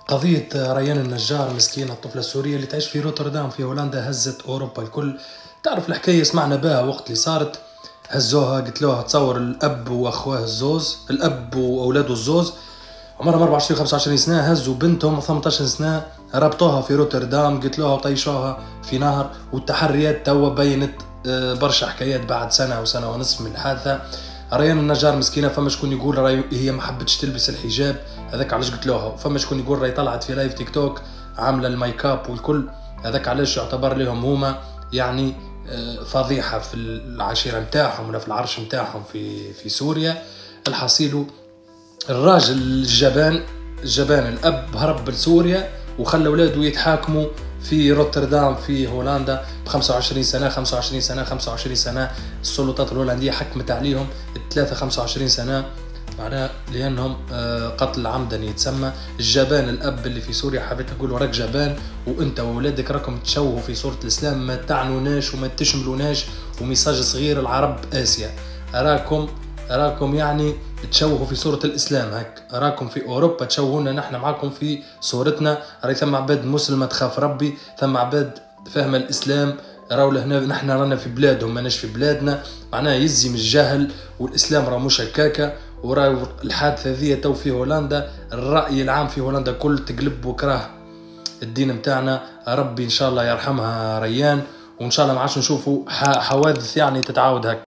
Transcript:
قضية ريان النجار مسكينة الطفلة السورية اللي تعيش في روتردام في هولندا هزت أوروبا الكل. تعرف الحكاية سمعنا بها وقت اللي صارت، هزوها قلت لها تصور الأب وأخواه الزوز، الأب وأولاده الزوز عمرهم 24 25 سنة، هزوا بنتهم 18 سنة ربطوها في روتردام قلت لها وطيشوها في نهر. والتحريات توا بينت برشا حكايات بعد سنة أو سنة ونصف من الحادثة. ريان النجار مسكينه فما شكون يقول راهي هي ما حبتش تلبس الحجاب، هذاك علاش قلت لها. فما شكون يقول راهي طلعت في لايف تيك توك عامله الميك اب والكل، هذاك علاش يعتبر لهم هما يعني فضيحه في العشيره نتاعهم ولا في العرش نتاعهم في سوريا. الحصيل الراجل الجبان الاب هرب لسوريا وخلى اولاده يتحاكموا في روتردام في هولندا ب 25 سنه. السلطات الهولنديه حكمت عليهم الثلاثه 25 سنه، معناها لانهم قتل عمدا يتسمى. الجبان الاب اللي في سوريا حبيت اقول وراك جبان وانت واولادك راكم تشوهوا في صوره الاسلام، ما تعنوناش وما تشملوناش. وميساج صغير العرب اسيا، اراكم يعني تشوهوا في صورة الإسلام، هك أراكم في أوروبا تشوهونا نحن معاكم في صورتنا. راهي ثم عباد مسلمة تخاف ربي، ثم عباد فاهمة الإسلام، راهو لهنا نحن رانا في بلادهم ماناش في بلادنا. معناها يزي من الجهل، والإسلام راه مش هكاكا. وراهو الحادثة ذي تو في هولندا، الرأي العام في هولندا كل تقلب وكره الدين متاعنا. ربي إن شاء الله يرحمها ريان، وإن شاء الله ما عادش نشوفوا حوادث يعني تتعاود هك.